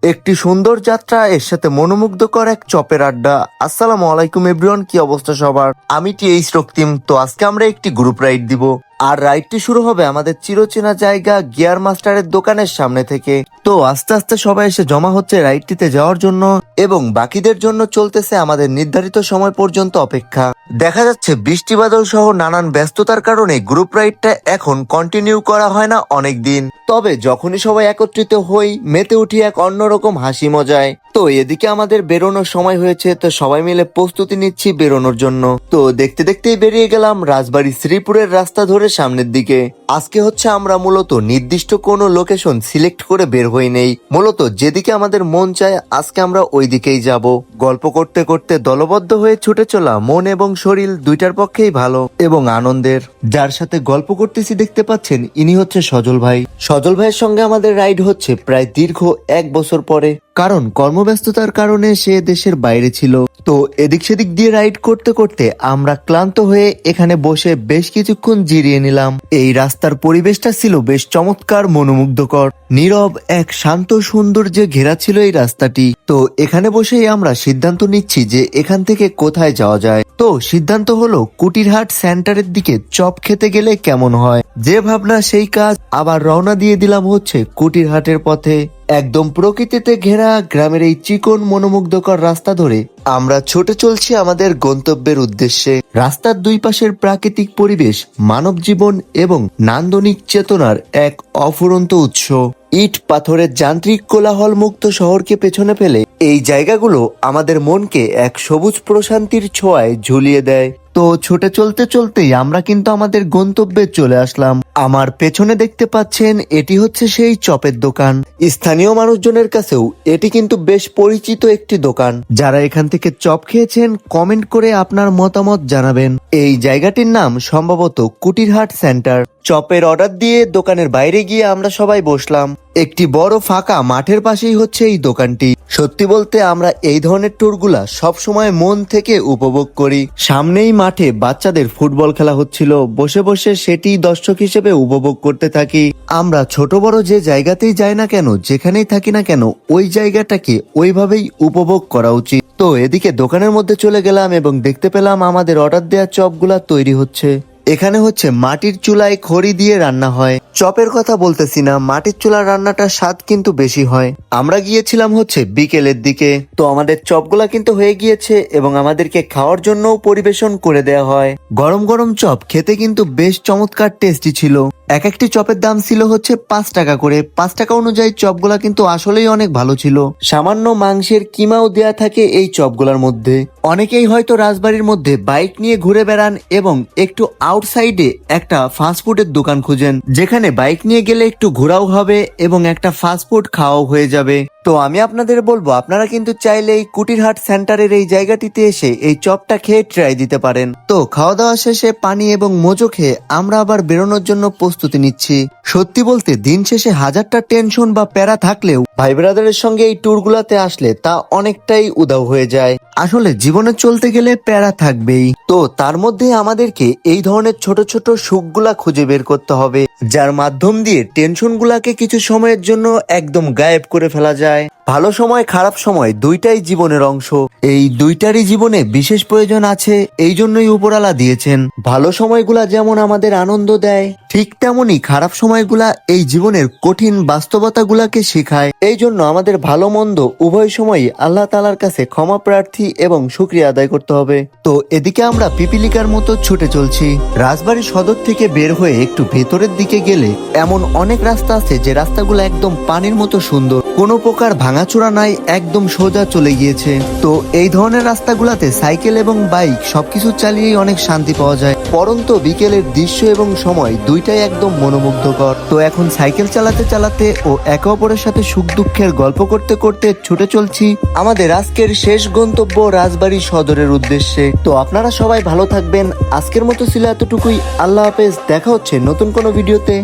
একটি সুন্দর যাত্রা, এর সাথে মনোমুগ্ধকর এক চপের আড্ডা। আসসালামু আলাইকুম এভরিওয়ান, কি অবস্থা সবার? আমি টিএইচ রক্তিম। তো আজকে আমরা একটি গ্রুপ রাইড দিব, আর রাইডটি শুরু হবে আমাদের চিরচেনা জায়গা গিয়ার মাস্টারের দোকানের সামনে থেকে। তো আস্তে আস্তে সবাই এসে জমা হচ্ছে রাইডটিতে যাওয়ার জন্য, এবং বাকিদের জন্য চলতেছে আমাদের নির্ধারিত সময় পর্যন্ত অপেক্ষা। দেখা যাচ্ছে বৃষ্টি বাদল সহ নানান ব্যস্ততার কারণে গ্রুপ রাইডটা এখন কন্টিনিউ করা হয় না অনেক দিন। তবে যখনই সবাই একত্রিত হই, মেতে উঠি এক অন্যরকম হাসি মজায়। তো এদিকে আমাদের বেরোনোর সময় হয়েছে, তো সবাই মিলে প্রস্তুতি নিচ্ছি বেরোনোর জন্য। তো দেখতে দেখতেই বেরিয়ে গেলাম রাজবাড়ী শ্রীপুরের রাস্তা ধরে সামনের দিকে। আজকে হচ্ছে আমরা মূলত নির্দিষ্ট কোনো লোকেশন সিলেক্ট করে বের হই নেই, মূলত যেদিকে আমাদের মন চায় আজকে আমরা ওই দিকেই যাব। গল্প করতে করতে দলবদ্ধ হয়ে ছুটে চলা মন এবং শরীর দুইটার পক্ষেই ভালো এবং আনন্দের। যার সাথে গল্প করতেছি দেখতে পাচ্ছেন, ইনি হচ্ছে সজল ভাই। সজল ভাইয়ের সঙ্গে আমাদের রাইড হচ্ছে প্রায় দীর্ঘ 1 বছর পরে, কারণ কর্মব্যস্ততার কারণে সে দেশের বাইরে ছিল। তো এদিক সেদিক দিয়ে রাইড করতে করতে আমরা ক্লান্ত হয়ে এখানে বসে বেশ কিছুক্ষণ জিরিয়ে নিলাম। এই রাস্তার পরিবেশটা ছিল বেশ চমৎকার, মনোমুগ্ধকর, নীরব, এক শান্ত সৌন্দর্যে ঘেরা ছিল এই রাস্তাটি। তো এখানে বসেই আমরা সিদ্ধান্ত নিচ্ছি যে এখান থেকে কোথায় যাওয়া যায়। তো সিদ্ধান্ত হলো কুটিরহাট সেন্টারের দিকে চপ খেতে গেলে কেমন হয়। যে ভাবনা সেই কাজ, আবার রওনা দিয়ে দিলাম হচ্ছে কুটিরহাটের পথে। একদম প্রকৃতিতে ঘেরা গ্রামের এই চিকন মনোমুগ্ধকর রাস্তা ধরে আমরা ছুটে চলছি আমাদের গন্তব্যের উদ্দেশ্যে। রাস্তার দুই পাশের প্রাকৃতিক পরিবেশ, মানব জীবন এবং নান্দনিক চেতনার এক অফুরন্ত উৎস। ইট পাথরের যান্ত্রিক কোলাহল মুক্ত শহরকে পেছনে ফেলে এই জায়গাগুলো আমাদের মনকে এক সবুজ প্রশান্তির ছোঁয়ায় ঝুলিয়ে দেয়। তো ছুটে চলতে চলতেই আমরা কিন্তু আমাদের গন্তব্যে চলে আসলাম। আমার পেছনে দেখতে পাচ্ছেন, এটি হচ্ছে সেই চপের দোকান। স্থানীয় মানুষজনের কাছেও এটি কিন্তু বেশ পরিচিত একটি দোকান। যারা এখান থেকে চপ খেয়েছেন কমেন্ট করে আপনার মতামত জানাবেন। এই জায়গাটির নাম সম্ভবত কুটিরহাট সেন্টার। চপের অর্ডার দিয়ে দোকানের বাইরে গিয়ে আমরা সবাই বসলাম। একটি বড় ফাঁকা মাঠের পাশেই হচ্ছে এই দোকানটি। সত্যি বলতে আমরা এই ধরনের ট্যুরগুলা সবসময় মন থেকে উপভোগ করি। সামনেই মাঠে বাচ্চাদের ফুটবল খেলা হচ্ছিল, বসে বসে সেটি দর্শক হিসেবে উপভোগ করতে থাকি। আমরা ছোট বড় যে জায়গাতেই যাই না কেন, যেখানেই থাকি না কেন, ওই জায়গাটাকে ওইভাবেই উপভোগ করা উচিত। তো এদিকে দোকানের মধ্যে চলে গেলাম এবং দেখতে পেলাম আমাদের অর্ডার দেওয়া চপগুলা তৈরি হচ্ছে। এখানে হচ্ছে মাটির চুলায় খড়ি দিয়ে রান্না হয়। চপের কথা বলতেছি না, মাটির চুলার রান্নাটার স্বাদ কিন্তু বেশি হয়। আমরা গিয়েছিলাম হচ্ছে বিকেলের দিকে। তো আমাদের চপগুলা কিন্তু হয়ে গিয়েছে এবং আমাদেরকে খাওয়ার জন্যও পরিবেশন করে দেওয়া হয়। গরম গরম চপ খেতে কিন্তু বেশ চমৎকার টেস্টি ছিল। এক একটি চপের দাম ছিল হচ্ছে 5 টাকা করে। 5 টাকা অনুযায়ী চপগুলা কিন্তু আসলেই অনেক ভালো ছিল। সামান্য মাংসের কিমাও দেয়া থাকে এই চপগুলার মধ্যে। অনেকেই হয়তো রাজবাড়ির মধ্যে বাইক নিয়ে ঘুরে বেড়ান এবং একটু আউটসাইডে একটা ফাস্টফুডের দোকান খুঁজেন, যেখানে বাইক নিয়ে গেলে একটু ঘোরাও হবে এবং একটা ফাস্টফুড খাওয়াও হয়ে যাবে। তো আমি আপনাদের বলবো, আপনারা কিন্তু চাইলে এই কুটিরহাট সেন্টারের এই জায়গাটিতে এসে এই চপটা খেয়ে ট্রাই দিতে পারেন। তো খাওয়া দাওয়া শেষে পানি এবং মোজো খেয়ে আমরা আবার বেরোনোর জন্য প্রস্তুতি নিচ্ছি। সত্যি বলতে দিন শেষে হাজারটা টেনশন বা প্যারা থাকলেও ভাই ব্রাদারের সঙ্গে এই ট্যুরগুলোতে আসলে তা অনেকটাই উধাও হয়ে যায়। আসলে জীবনে চলতে গেলে প্যারা থাকবেই, তো তার মধ্যে আমাদেরকে এই ধরনের ছোট ছোট সুখগুলা খুঁজে বের করতে হবে, যার মাধ্যম দিয়ে টেনশনগুলাকে কিছু সময়ের জন্য একদম গায়েব করে ফেলা যায়। ভালো সময় খারাপ সময় দুইটাই জীবনের অংশ। এই দুইটারই জীবনে বিশেষ প্রয়োজন আছে, এই জন্যই উপরালা দিয়েছেন। ভালো সময়গুলা যেমন আমাদের আনন্দ দেয়, ঠিক তেমনি খারাপ সময়গুলা এই জীবনের কঠিন বাস্তবতাগুলাকে শেখায়। এই জন্য আমাদের ভালো মন্দ উভয় সময়ই আল্লাহ তাআলার কাছে ক্ষমা প্রার্থী এবং শুকরিয়া আদায় করতে হবে। তো এদিকে আমরা পিপিলিকার মতো ছুটে চলছি। রাজবাড়ী সদর থেকে বের হয়ে একটু ভেতরের দিকে গেলে এমন অনেক রাস্তা আছে যে রাস্তাগুলো একদম পানির মতো সুন্দর, কোনো প্রকার ভাঙাচোরা নাই, একদম সোজা চলে গিয়েছে। তো এই ধরনের রাস্তাগুলাতে সাইকেল এবং বাইক সবকিছু চালিয়েই অনেক শান্তি পাওয়া যায়। পরন্ত বিকেলের দৃশ্য এবং সময় দুইটাই একদম মনোমুগ্ধকর। তো এখন সাইকেল চালাতে চালাতে ও একে অপরের সাথে সুখ দুঃখের গল্প করতে করতে ছুটে চলছি আমাদের আজকের শেষ গন্তব্য রাজবাড়ী সদরের উদ্দেশ্যে। তো আপনারা সবাই ভালো থাকবেন। আজকের মতো ছিল এতটুকুই। আল্লাহ হাফেজ, দেখা হচ্ছে নতুন কোনো ভিডিওতে।